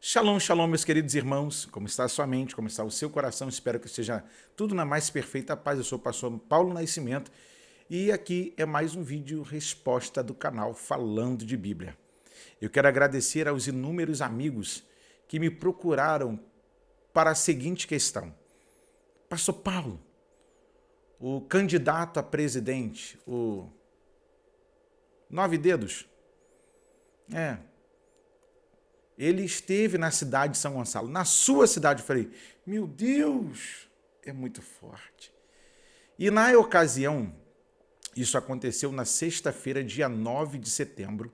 Shalom, shalom, meus queridos irmãos. Como está a sua mente? Como está o seu coração? Espero que esteja tudo na mais perfeita paz. Eu sou o pastor Paulo Nascimento e aqui é mais um vídeo resposta do canal Falando de Bíblia. Eu quero agradecer aos inúmeros amigos que me procuraram para a seguinte questão. Pastor Paulo, o candidato a presidente, o Nove Dedos, ele esteve na cidade de São Gonçalo, na sua cidade. Eu falei, meu Deus, é muito forte. E na ocasião, isso aconteceu na sexta-feira, dia 9 de setembro,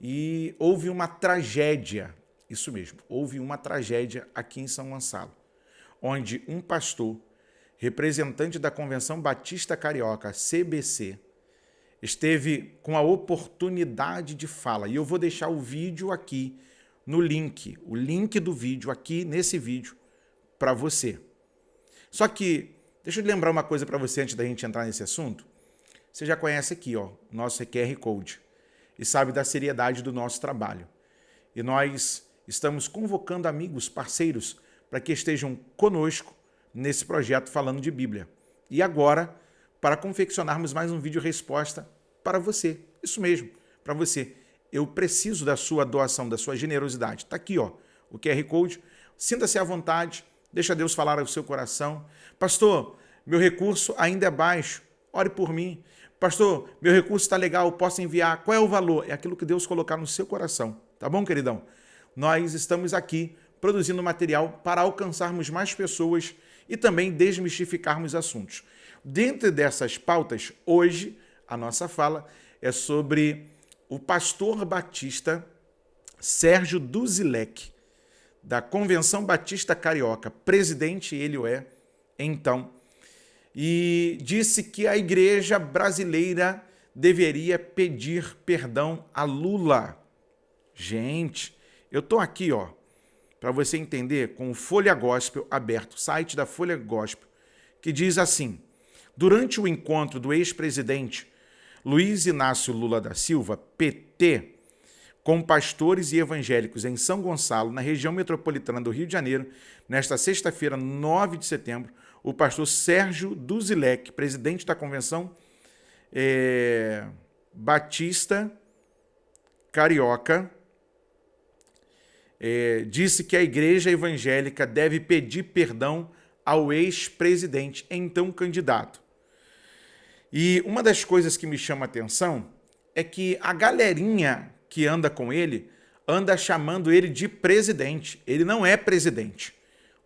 e houve uma tragédia, isso mesmo, houve uma tragédia aqui em São Gonçalo, onde um pastor, representante da Convenção Batista Carioca, CBC, esteve com a oportunidade de fala. E eu vou deixar o vídeo aqui no link, o link do vídeo aqui nesse vídeo para você. Só que, deixa eu lembrar uma coisa para você antes da gente entrar nesse assunto. Você já conhece aqui, ó, o nosso QR Code e sabe da seriedade do nosso trabalho. E nós estamos convocando amigos, parceiros, para que estejam conosco nesse projeto Falando de Bíblia. E agora, para confeccionarmos mais um vídeo resposta para você. Isso mesmo, para você. Eu preciso da sua doação, da sua generosidade. Está aqui, ó, o QR Code. Sinta-se à vontade, deixa Deus falar ao seu coração. Pastor, meu recurso ainda é baixo, ore por mim. Pastor, meu recurso está legal, posso enviar. Qual é o valor? É aquilo que Deus colocar no seu coração. Tá bom, queridão? Nós estamos aqui produzindo material para alcançarmos mais pessoas e também desmistificarmos assuntos. Dentro dessas pautas, hoje, a nossa fala é sobre o pastor batista Sérgio Duzilek, da Convenção Batista Carioca, presidente ele o é, então, e disse que a igreja brasileira deveria pedir perdão a Lula. Gente, eu estou aqui, ó, para você entender, com o Folha Gospel aberto, site da Folha Gospel, que diz assim: durante o encontro do ex-presidente Luiz Inácio Lula da Silva, PT, com pastores e evangélicos em São Gonçalo, na região metropolitana do Rio de Janeiro, nesta sexta-feira, 9 de setembro, o pastor Sérgio Duzilek, presidente da Convenção Batista Carioca, disse que a igreja evangélica deve pedir perdão ao ex-presidente, então candidato. E uma das coisas que me chama a atenção é que a galerinha que anda com ele anda chamando ele de presidente. Ele não é presidente.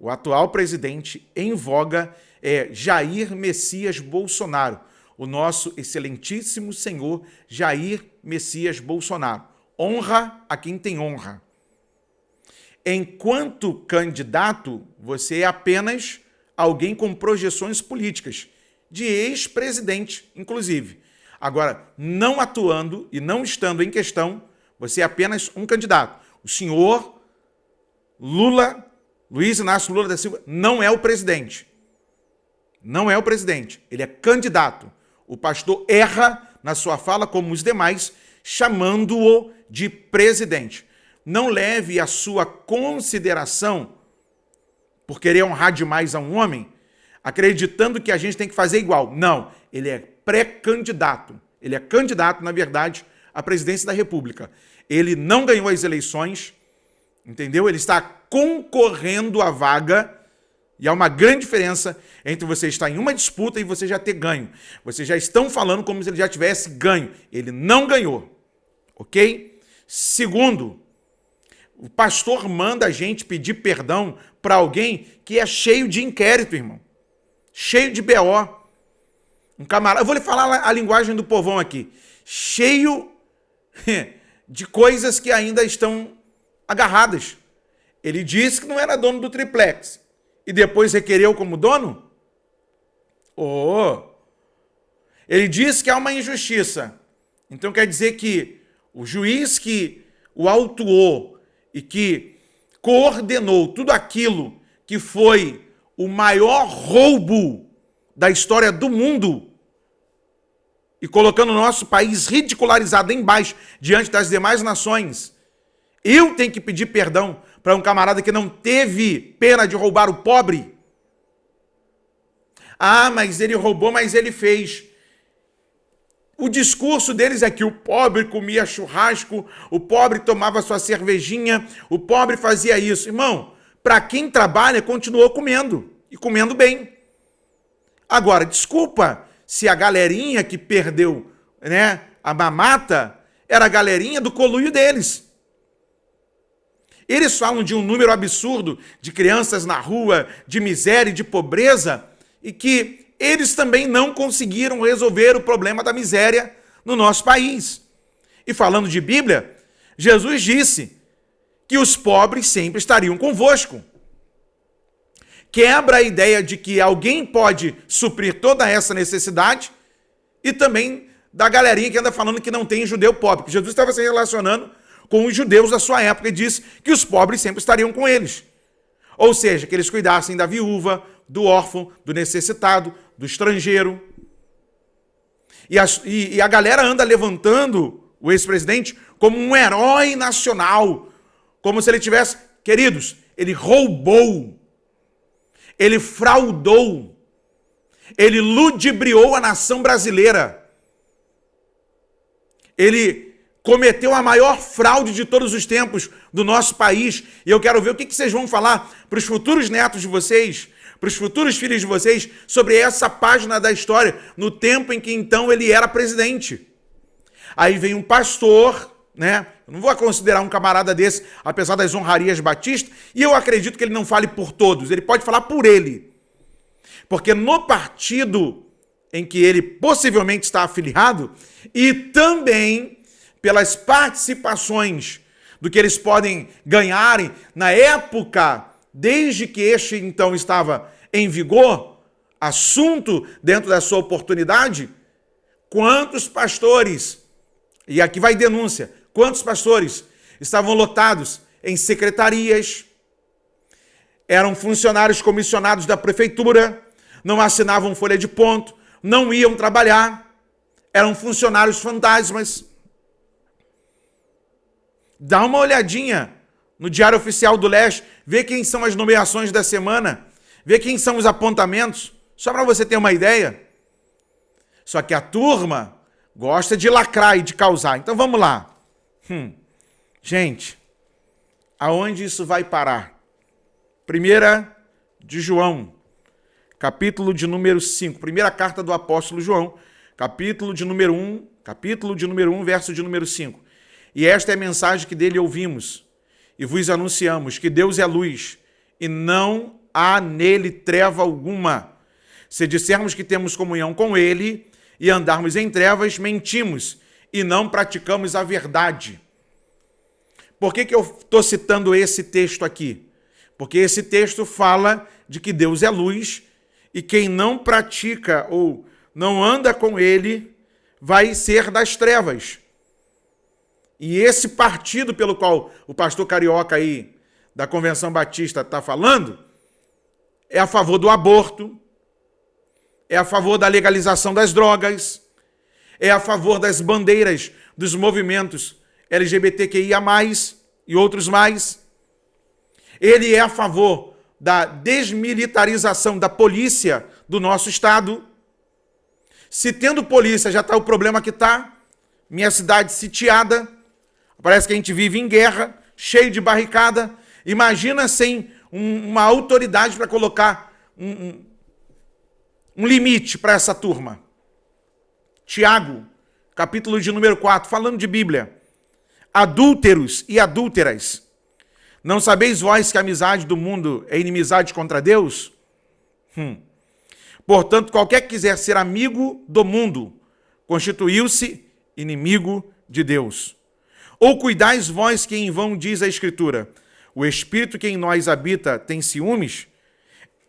O atual presidente em voga é Jair Messias Bolsonaro, o nosso excelentíssimo senhor Jair Messias Bolsonaro. Honra a quem tem honra. Enquanto candidato, você é apenas alguém com projeções políticas, de ex-presidente, inclusive. Agora, não atuando e não estando em questão, você é apenas um candidato. O senhor Lula, Luiz Inácio Lula da Silva, não é o presidente. Não é o presidente, ele é candidato. O pastor erra na sua fala, como os demais, chamando-o de presidente. Não leve a sua consideração, por querer honrar demais a um homem, acreditando que a gente tem que fazer igual. Não, ele é pré-candidato. Ele é candidato, na verdade, à presidência da República. Ele não ganhou as eleições, entendeu? Ele está concorrendo à vaga, e há uma grande diferença entre você estar em uma disputa e você já ter ganho. Vocês já estão falando como se ele já tivesse ganho. Ele não ganhou, ok? Segundo, o pastor manda a gente pedir perdão para alguém que é cheio de inquérito, irmão. Cheio de BO. Um camarada, eu vou lhe falar a linguagem do povão aqui. Cheio de coisas que ainda estão agarradas. Ele disse que não era dono do triplex e depois requereu como dono? Ele disse que há uma injustiça. Então quer dizer que o juiz que o autuou e que coordenou tudo aquilo que foi o maior roubo da história do mundo e colocando o nosso país ridicularizado embaixo diante das demais nações, eu tenho que pedir perdão para um camarada que não teve pena de roubar o pobre? Ah, mas ele roubou, mas ele fez. O discurso deles é que o pobre comia churrasco, o pobre tomava sua cervejinha, o pobre fazia isso. Irmão, para quem trabalha, continuou comendo, e comendo bem. Agora, desculpa se a galerinha que perdeu, né, a mamata era a galerinha do conluio deles. Eles falam de um número absurdo de crianças na rua, de miséria e de pobreza, e que eles também não conseguiram resolver o problema da miséria no nosso país. E falando de Bíblia, Jesus disse que os pobres sempre estariam convosco. Quebra a ideia de que alguém pode suprir toda essa necessidade e também da galerinha que anda falando que não tem judeu pobre. Porque Jesus estava se relacionando com os judeus da sua época e disse que os pobres sempre estariam com eles. Ou seja, que eles cuidassem da viúva, do órfão, do necessitado, do estrangeiro. E a galera anda levantando o ex-presidente como um herói nacional, como se ele tivesse... Queridos, ele roubou, ele fraudou, ele ludibriou a nação brasileira. Ele cometeu a maior fraude de todos os tempos do nosso país. E eu quero ver o que vocês vão falar para os futuros netos de vocês, para os futuros filhos de vocês, sobre essa página da história, no tempo em que então ele era presidente. Aí vem um pastor, né? Eu não vou considerar um camarada desse, apesar das honrarias batistas, e eu acredito que ele não fale por todos, ele pode falar por ele. Porque no partido em que ele possivelmente está afiliado, e também pelas participações do que eles podem ganharem na época, desde que este então estava em vigor, assunto dentro da sua oportunidade, quantos pastores, e aqui vai denúncia, quantos pastores estavam lotados em secretarias, eram funcionários comissionados da prefeitura, não assinavam folha de ponto, não iam trabalhar, eram funcionários fantasmas. Dá uma olhadinha no Diário Oficial do Leste, vê quem são as nomeações da semana, vê quem são os apontamentos, só para você ter uma ideia. Só que a turma gosta de lacrar e de causar. Então vamos lá. Gente, aonde isso vai parar? 1 de João, capítulo de número 5, primeira carta do apóstolo João, capítulo de número 1, verso de número 5. E esta é a mensagem que dele ouvimos e vos anunciamos, que Deus é luz e não há nele treva alguma. Se dissermos que temos comunhão com ele e andarmos em trevas, mentimos e não praticamos a verdade. Por que eu estou citando esse texto aqui? Porque esse texto fala de que Deus é luz e quem não pratica ou não anda com ele vai ser das trevas. E esse partido pelo qual o pastor carioca aí da Convenção Batista está falando é a favor do aborto, é a favor da legalização das drogas, é a favor das bandeiras dos movimentos LGBTQIA+, e outros mais. Ele é a favor da desmilitarização da polícia do nosso estado. Se tendo polícia já está o problema que está, minha cidade sitiada, parece que a gente vive em guerra, cheio de barricada. Imagina sem uma autoridade para colocar um limite para essa turma. Tiago, capítulo de número 4, falando de Bíblia. Adúlteros e adúlteras, não sabeis vós que a amizade do mundo é inimizade contra Deus? Portanto, qualquer que quiser ser amigo do mundo, constituiu-se inimigo de Deus. Ou cuidais vós que em vão diz a Escritura, o Espírito que em nós habita tem ciúmes?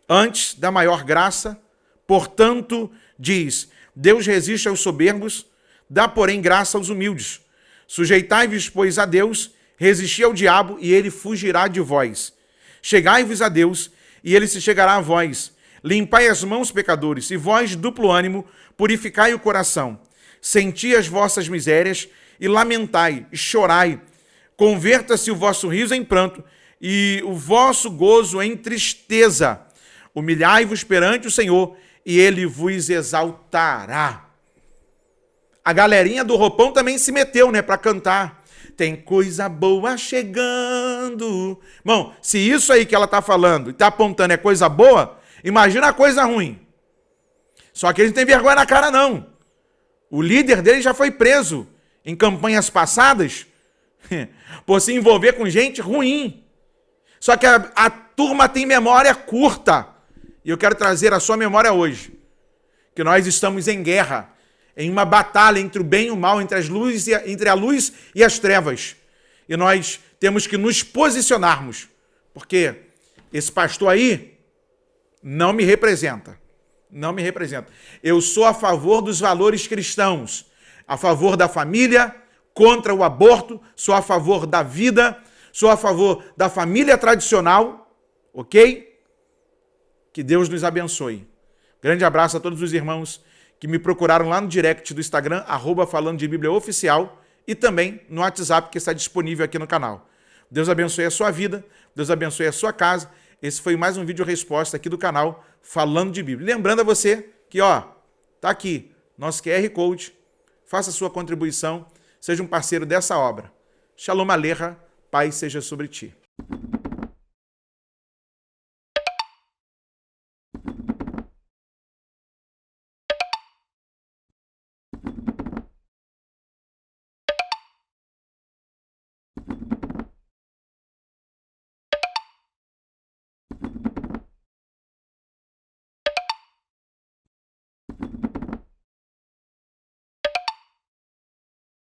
Antes da maior graça, portanto, diz, Deus resiste aos soberbos, dá, porém, graça aos humildes. Sujeitai-vos, pois, a Deus, resisti ao diabo, e ele fugirá de vós. Chegai-vos a Deus, e ele se chegará a vós. Limpai as mãos, pecadores, e vós, de duplo ânimo, purificai o coração. Senti as vossas misérias, e lamentai, e chorai. Converta-se o vosso riso em pranto, e o vosso gozo em tristeza. Humilhai-vos perante o Senhor, e ele vos exaltará. A galerinha do roupão também se meteu, né, para cantar. Tem coisa boa chegando. Bom, se isso aí que ela tá falando e tá apontando é coisa boa, imagina a coisa ruim. Só que eles não têm vergonha na cara, não. O líder dele já foi preso em campanhas passadas por se envolver com gente ruim. Só que a turma tem memória curta. E eu quero trazer a sua memória hoje. Que nós estamos em guerra, em uma batalha entre o bem e o mal, entre a luz e as trevas. E nós temos que nos posicionarmos. Porque esse pastor aí não me representa. Não me representa. Eu sou a favor dos valores cristãos. A favor da família, contra o aborto, sou a favor da vida, sou a favor da família tradicional, ok? Que Deus nos abençoe. Grande abraço a todos os irmãos que me procuraram lá no direct do Instagram, @falando de Bíblia oficial, e também no WhatsApp que está disponível aqui no canal. Deus abençoe a sua vida, Deus abençoe a sua casa. Esse foi mais um vídeo resposta aqui do canal Falando de Bíblia. Lembrando a você que, tá aqui nosso QR Code, faça sua contribuição, seja um parceiro dessa obra. Shalom Alecha, paz seja sobre ti.